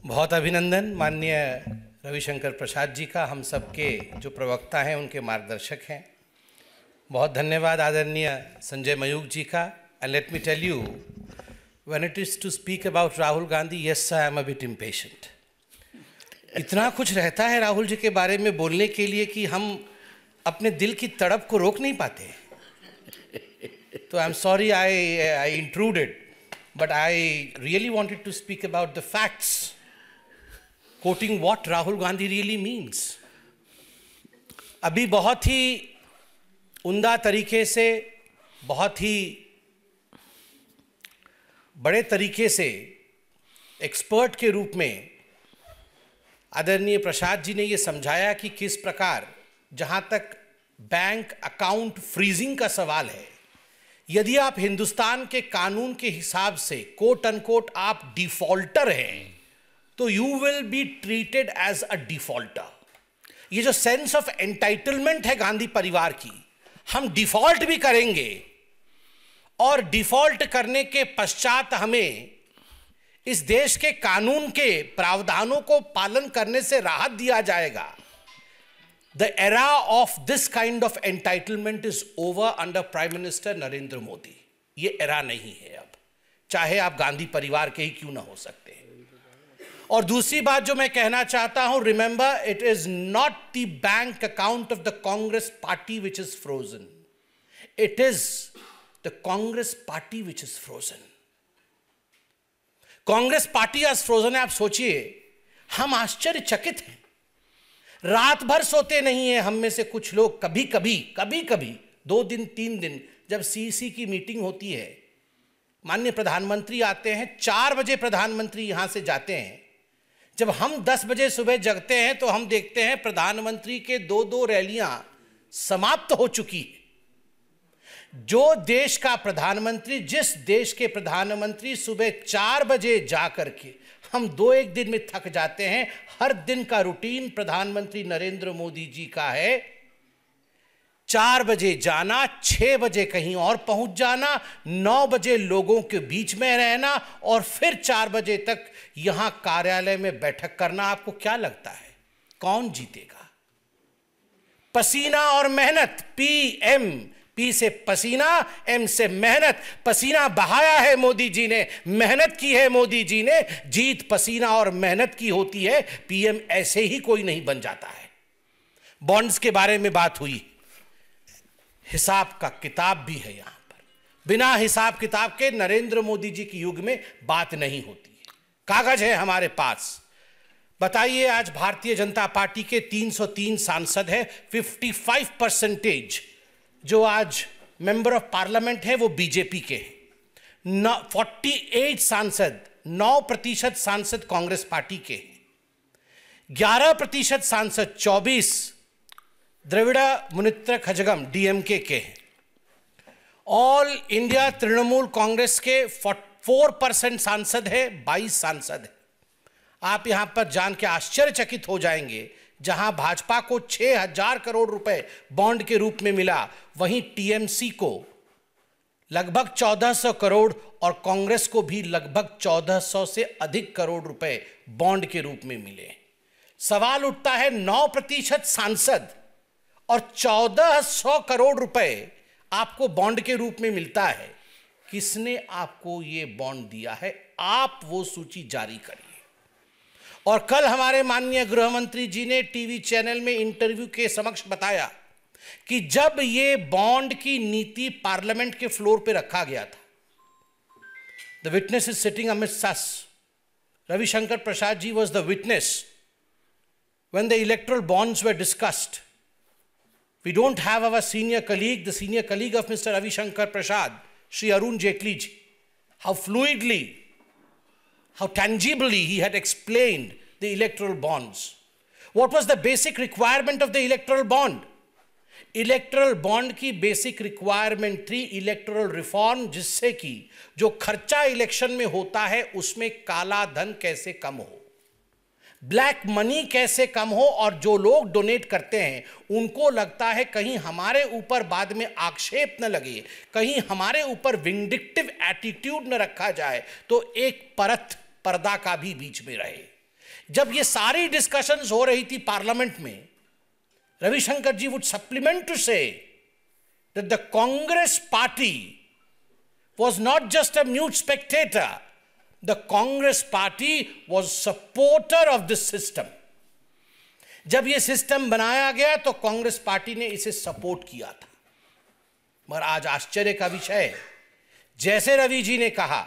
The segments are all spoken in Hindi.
बहुत अभिनंदन माननीय रविशंकर प्रसाद जी का, हम सबके जो प्रवक्ता हैं उनके मार्गदर्शक हैं। बहुत धन्यवाद आदरणीय संजय मयूख जी का। And let me tell you, when it is to speak about Rahul Gandhi, yes I am a bit impatient. इतना कुछ रहता है राहुल जी के बारे में बोलने के लिए कि हम अपने दिल की तड़प को रोक नहीं पाते। तो I am sorry I intruded, but I really wanted to speak about the facts, quoting what Rahul Gandhi really means. अभी बहुत ही उम्दा तरीके से, बहुत ही बड़े तरीके से एक्सपर्ट के रूप में आदरणीय प्रसाद जी ने ये समझाया कि किस प्रकार, जहाँ तक बैंक अकाउंट फ्रीजिंग का सवाल है, यदि आप हिंदुस्तान के कानून के हिसाब से कोट अनकोट आप डिफॉल्टर हैं, तो you will be treated as a defaulter. ये जो सेंस ऑफ एंटाइटलमेंट है गांधी परिवार की, हम डिफॉल्ट भी करेंगे और डिफॉल्ट करने के पश्चात हमें इस देश के कानून के प्रावधानों को पालन करने से राहत दिया जाएगा। The era of this kind of entitlement is over under Prime Minister Narendra Modi. ये era नहीं है अब, चाहे आप गांधी परिवार के ही क्यों ना हो सकते हैं। और दूसरी बात जो मैं कहना चाहता हूं, remember it is not the bank account of the Congress party which is frozen, it is the Congress party which is frozen। Congress party आज फ्रोजन है। आप सोचिए, हम आश्चर्यचकित हैं, रात भर सोते नहीं है हम में से कुछ लोग। कभी कभी 2 दिन 3 दिन जब सीसी की मीटिंग होती है, माननीय प्रधानमंत्री आते हैं, 4 बजे प्रधानमंत्री यहां से जाते हैं। जब हम 10 बजे सुबह जगते हैं तो हम देखते हैं प्रधानमंत्री के 2 रैलियां समाप्त हो चुकी है। जो देश का प्रधानमंत्री, जिस देश के प्रधानमंत्री सुबह 4 बजे जा करके हम 2-1 दिन में थक जाते हैं, हर दिन का रूटीन प्रधानमंत्री नरेंद्र मोदी जी का है 4 बजे जाना, 6 बजे कहीं और पहुंच जाना, 9 बजे लोगों के बीच में रहना और फिर 4 बजे तक यहां कार्यालय में बैठक करना। आपको क्या लगता है कौन जीतेगा? पसीना और मेहनत, पी से पसीना, एम से मेहनत। पसीना बहाया है मोदी जी ने, मेहनत की है मोदी जी ने। जीत पसीना और मेहनत की होती है, पीएम ऐसे ही कोई नहीं बन जाता है। बॉन्ड्स के बारे में बात हुई, हिसाब का किताब भी है यहां पर। बिना हिसाब किताब के नरेंद्र मोदी जी के युग में बात नहीं होती। कागज है हमारे पास। बताइए, आज भारतीय जनता पार्टी के 303 सांसद है, 55% जो आज मेंबर ऑफ पार्लियामेंट है वो बीजेपी के हैं। 48 सांसद, 9% सांसद कांग्रेस पार्टी के हैं। 11% सांसद, 24 द्रविड़ मुनेत्र कझगम डीएमके के हैं। ऑल इंडिया तृणमूल कांग्रेस के 4% सांसद है, 22 सांसद है। आप यहां पर जान के आश्चर्यचकित हो जाएंगे, जहां भाजपा को 6,000 करोड़ रुपए बॉन्ड के रूप में मिला, वहीं टीएमसी को लगभग 1400 करोड़ और कांग्रेस को भी लगभग 1400 से अधिक करोड़ रुपए बॉन्ड के रूप में मिले। सवाल उठता है, 9% सांसद और 1400 करोड़ रुपए आपको बॉन्ड के रूप में मिलता है। किसने आपको ये बॉन्ड दिया है? आप वो सूची जारी करिए। और कल हमारे माननीय गृह मंत्री जी ने टीवी चैनल में इंटरव्यू के समक्ष बताया कि जब ये बॉन्ड की नीति पार्लियामेंट के फ्लोर पे रखा गया था, the witness is sitting amidst us, Ravishankar Prasad ji was the witness when the electoral bonds were discussed. We don't have our senior colleague, the senior colleague of mister Ravishankar Prasad, Shri Arun Jaitley ji, how fluidly, how tangibly he had explained the electoral bonds. What was the basic requirement of the electoral bond? Electoral bond की basic requirement थी electoral reform, जिससे कि जो खर्चा इलेक्शन में होता है उसमें काला धन कैसे कम हो, ब्लैक मनी कैसे कम हो, और जो लोग डोनेट करते हैं उनको लगता है कहीं हमारे ऊपर बाद में आक्षेप न लगे, कहीं हमारे ऊपर विंडिक्टिव एटीट्यूड न रखा जाए, तो एक पर्दा का भी बीच में रहे। जब ये सारी डिस्कशंस हो रही थी पार्लियामेंट में, Ravishankar ji would supplement to say that the Congress party was not just a mute spectator. The Congress party was supporter of this system. जब ये सिस्टम बनाया गया तो कांग्रेस पार्टी ने इसे सपोर्ट किया था। मगर आज आश्चर्य का विषय है, जैसे रवि जी ने कहा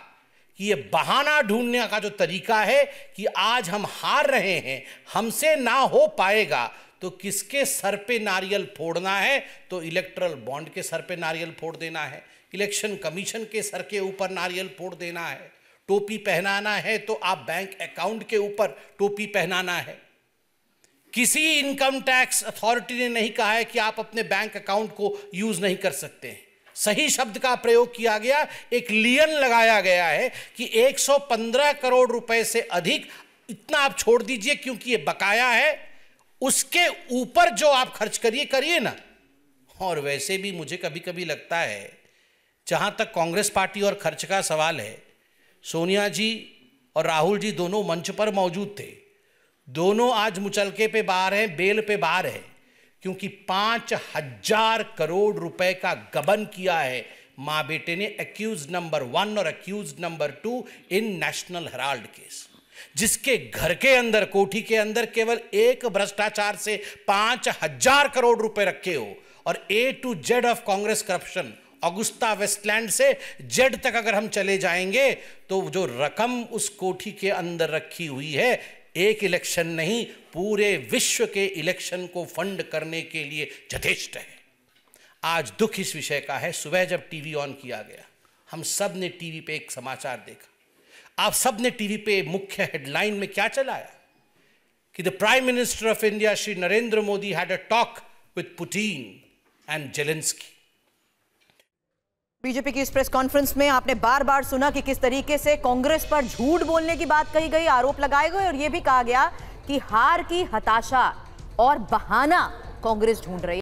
कि ये बहाना ढूंढने का जो तरीका है कि आज हम हार रहे हैं, हमसे ना हो पाएगा, तो किसके सर पे नारियल फोड़ना है? तो इलेक्टरल बॉन्ड के सर पे नारियल फोड़ देना है, इलेक्शन कमीशन के सर के ऊपर नारियल फोड़ देना है, टोपी पहनाना है तो आप बैंक अकाउंट के ऊपर टोपी पहनाना है। किसी इनकम टैक्स अथॉरिटी ने नहीं कहा है कि आप अपने बैंक अकाउंट को यूज नहीं कर सकते हैं। सही शब्द का प्रयोग किया गया, एक लियन लगाया गया है कि 115 करोड़ रुपए से अधिक इतना आप छोड़ दीजिए क्योंकि ये बकाया है, उसके ऊपर जो आप खर्च करिए ना। और वैसे भी मुझे कभी कभी लगता है, जहां तक कांग्रेस पार्टी और खर्च का सवाल है, सोनिया जी और राहुल जी दोनों मंच पर मौजूद थे, दोनों आज मुचलके पे बाहर हैं, बेल पे बाहर है, क्योंकि 5000 करोड़ रुपए का गबन किया है मां बेटे ने, अक्यूज नंबर 1 और अक्यूज नंबर 2 इन नेशनल हेराल्ड केस, जिसके घर के अंदर, कोठी के अंदर केवल एक भ्रष्टाचार से 5000 करोड़ रुपए रखे हो। और A to Z of Congress corruption, Agusta Westland से जेड तक अगर हम चले जाएंगे तो जो रकम उस कोठी के अंदर रखी हुई है, एक इलेक्शन नहीं, पूरे विश्व के इलेक्शन को फंड करने के लिए यथेष्ट है। आज दुख इस विषय का है, सुबह जब टीवी ऑन किया गया, हम सब ने टीवी पे एक समाचार देखा। आप सब ने टीवी पे मुख्य हेडलाइन में क्या चलाया कि the prime minister of India Shri Narendra Modi had a talk with Putin and Zelensky. BJP की इस प्रेस कॉन्फ्रेंस में आपने बार बार सुना कि किस तरीके से कांग्रेस पर झूठ बोलने की बात कही गई, आरोप लगाए गए, और यह भी कहा गया कि हार की हताशा और बहाना कांग्रेस ढूंढ रही है।